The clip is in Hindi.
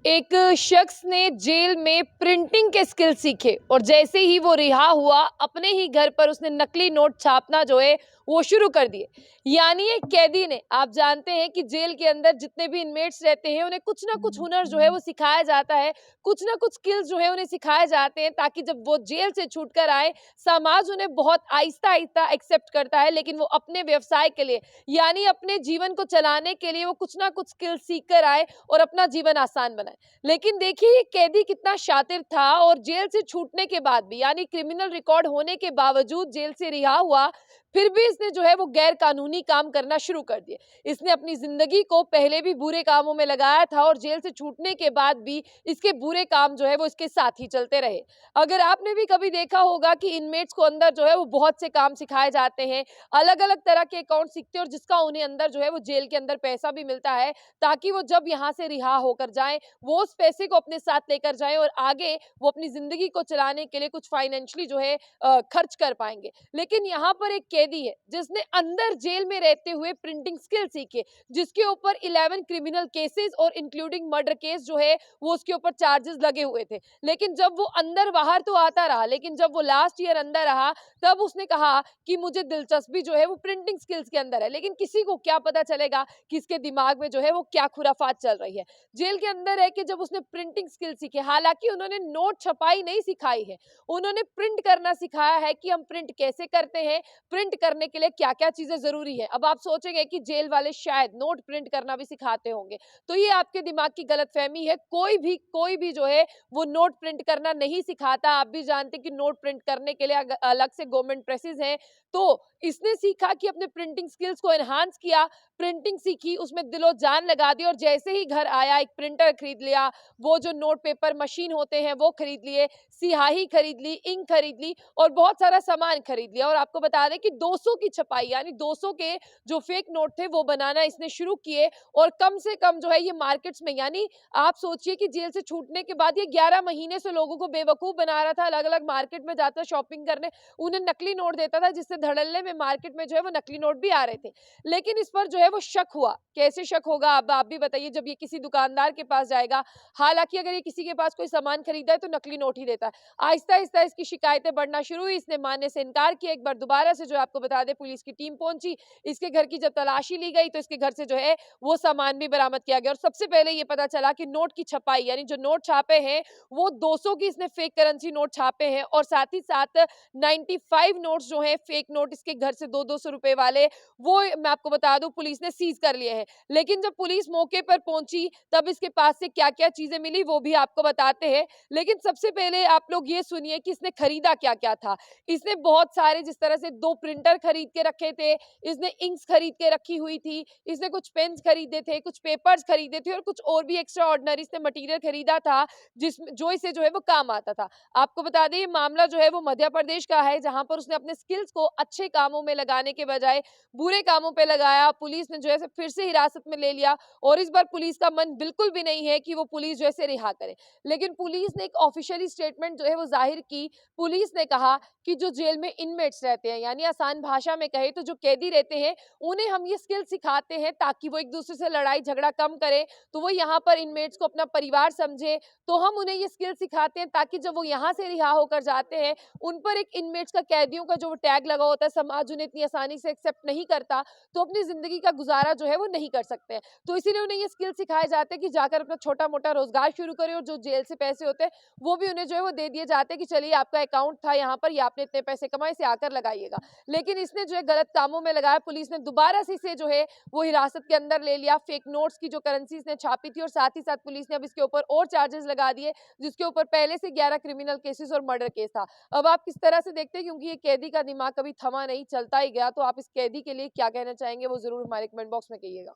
एक शख्स ने जेल में प्रिंटिंग के स्किल सीखे और जैसे ही वो रिहा हुआ अपने ही घर पर उसने नकली नोट छापना जो है वो शुरू कर दिए। यानी एक कैदी ने, आप जानते हैं कि जेल के अंदर जितने भी इनमेट्स रहते हैं उन्हें कुछ ना कुछ हुनर जो है वो सिखाया जाता है, कुछ ना कुछ स्किल्स जो है उन्हें सिखाए जाते हैं ताकि जब वो जेल से छूट कर आए समाज उन्हें बहुत आहिस्ता आहिस्ता एक्सेप्ट करता है, लेकिन वो अपने व्यवसाय के लिए यानी अपने जीवन को चलाने के लिए वो कुछ ना कुछ स्किल सीख कर आए और अपना जीवन आसान बनाए। लेकिन देखिए ये कैदी कितना शातिर था और जेल से छूटने के बाद भी यानी क्रिमिनल रिकॉर्ड होने के बावजूद जेल से रिहा हुआ, फिर भी इसने जो है वो गैर कानूनी काम करना शुरू कर दिए। इसने अपनी जिंदगी को पहले भी बुरे कामों में लगाया था और जेल से छूटने के बाद भी इसके बुरे काम जो है वो इसके साथ ही चलते रहे। अगर आपने भी कभी देखा होगा कि इनमेट्स को अंदर जो है वो बहुत से काम सिखाए जाते हैं, अलग अलग तरह के अकाउंट सीखते हैं और जिसका उन्हें अंदर जो है वो जेल के अंदर पैसा भी मिलता है ताकि वो जब यहाँ से रिहा होकर जाएं वो उस पैसे को अपने साथ लेकर जाएं और आगे वो अपनी जिंदगी को चलाने के लिए कुछ फाइनेंशियली जो है खर्च कर पाएंगे। लेकिन यहाँ पर एक कैदी है जिसने अंदर जेल में रहते हुए प्रिंटिंग स्किल सीखे, जिसके ऊपर 11 क्रिमिनल केसेस और इंक्लूडिंग मर्डर केस जो है वो उसके ऊपर चार्जेस लगे हुए थे। लेकिन जब वो अंदर बाहर तो आता रहा, लेकिन जब वो लास्ट ईयर अंदर रहा तब उसने कहा कि मुझे दिलचस्पी जो है वो प्रिंटिंग स्किल्स के अंदर है। लेकिन किसी को क्या पता चलेगा कि इसके दिमाग में जो है वो क्या खुराफात चल रही है। जेल के अंदर है कि जब उसने प्रिंटिंग स्किल सीखे, हालांकि उन्होंने नोट छपाई नहीं सिखाई है, उन्होंने प्रिंट करना सिखाया है कि हम प्रिंट कैसे करते हैं, प्रिंट करने के लिए क्या क्या चीजें जरूरी है। अब आप सोचेंगे कि जेल वाले शायद नोट प्रिंट करना भी सिखाते होंगे, तो ये आपके दिमाग की गलतफहमी है। कोई भी जो है वो नोट प्रिंट करना नहीं सिखाता। आप भी जानते हैं कि नोट प्रिंट करने के लिए अलग से गवर्नमेंट प्रेसेस हैं। तो इसने सीखा कि अपने प्रिंटिंग स्किल्स को एनहांस किया, प्रिंटिंग सीखी, उसमें दिलो जान लगा दी और जैसे ही घर आया एक प्रिंटर खरीद लिया, वो जो नोट पेपर मशीन होते हैं वो खरीद लिए, सियाही खरीद ली, इंक खरीद ली और बहुत सारा सामान खरीद लिया। और आपको बता दें कि 200 की छपाई यानी 200 के जो फेक नोट थे वो बनाना इसने शुरू किए और कम से कम जो है ये मार्केट्स में, यानी आप सोचिए कि जेल से छूटने के बाद ये 11 महीने से लोगों को बेवकूफ बना रहा था, अलग अलग मार्केट में जाता शॉपिंग करने, उन्हें नकली नोट देता था जिससे धड़ल्ले में मार्केट में जो है वो नकली नोट भी आ रहे थे। लेकिन इस पर जो है वो शक हुआ। कैसे शक होगा अब आप भी बताइए, जब ये किसी दुकानदार के पास जाएगा, हालांकि अगर ये किसी के पास कोई सामान खरीदा है तो नकली नोट ही देता है। आहिस्ता आहिस्ता इसकी शिकायतें बढ़ना शुरू हुई, इसने मानने से इनकार किया। एक बार दोबारा से जो है आपको बता दें पुलिस की टीम पहुंची, इसके घर की जब तलाशी ली गई तो इसके घर से जो है वो सामान भी बरामद किया गया और सबसे पहले ये पता चला कि नोट की छपाई यानी जो नोट छापे हैं वो 200 की इसने फेक करेंसी नोट छापे हैं और साथ ही साथ 95 नोट्स जो हैं फेक नोट इसके घर से 200 रुपए वाले, वो मैं आपको बता दूं पुलिस ने सीज कर लिए हैं। लेकिन जब पुलिस मौके पर पहुंची तब इसके पास से क्या-क्या चीजें मिली वो भी आपको बताते हैं। लेकिन सबसे पहले आप लोग ये सुनिए कि इसने खरीदा क्या-क्या था। इसने बहुत सारे, जिस तरह से 2 प्रिंटर खरीद के रखे थे, इसने इंक्स खरीद के रखी हुई थी, इसने कुछ पेन्स खरीदे थे, कुछ पेपर्स खरीदे थे और कुछ और भी एक्स्ट्रा ऑर्डिनरी इसने मटेरियल खरीदा था जिसमें जो इसे जो है वो काम आता था। आपको बता दें ये मामला जो है वो मध्य प्रदेश का है, जहां पर उसने अपने स्किल्स को अच्छे कामों में लगाने के बजाय बुरे कामों पे लगाया। पुलिस ने जो है फिर से हिरासत में ले लिया और इस बार पुलिस का मन बिल्कुल भी नहीं है कि वो पुलिस जो है रिहा करे। लेकिन पुलिस ने एक ऑफिशियली स्टेटमेंट जो है वो जाहिर की। पुलिस ने कहा कि जो जेल में इनमेट्स रहते हैं यानी आसान भाषा में कहे तो जो कैदी रहते हैं उन्हें हम ये स्किल सिखाते हैं ताकि वो एक दूसरे से लड़ाई झगड़ा कम करें, तो वो यहाँ पर इनमेट्स को अपना परिवार समझे। तो हम उन्हें ये स्किल सिखाते हैं ताकि जब वो यहाँ से रिहा होकर जाते हैं उन पर एक इनमेट्स का, कैदियों का जो टैग लगा होता है, समाज उन्हें इतनी आसानी से एक्सेप्ट नहीं करता, तो अपनी जिंदगी का गुजारा जो है वो नहीं कर सकते हैं। तो इसीलिए उन्हें ये स्किल सिखाए जाते हैं कि जाकर अपना छोटा मोटा रोजगार शुरू करें और जो जेल से पैसे होते हैं वो भी उन्हें जो है वो दे दिए जाते हैं कि चलिए आपका अकाउंट था यहाँ पर, ये आपने इतने पैसे कमाए, इसे आकर लगाइएगा। लेकिन इसने जो है गलत कामों में लगाया। पुलिस ने दोबारा से इसे जो है वो हिरासत के अंदर ले लिया। फेक नोट्स की जो करेंसी इसने छापी थी और साथ ही साथ पुलिस ने अब इसके ऊपर और चार्जेस लगा दिए जिसके ऊपर पहले से 11 क्रिमिनल केसेस और मर्डर केस था। अब आप किस तरह से देखते हैं, क्योंकि ये कैदी का दिमाग कभी थमा नहीं, चलता ही गया, तो आप इस कैदी के लिए क्या कहना चाहेंगे वो जरूर हमारे कमेंट बॉक्स में कहिएगा।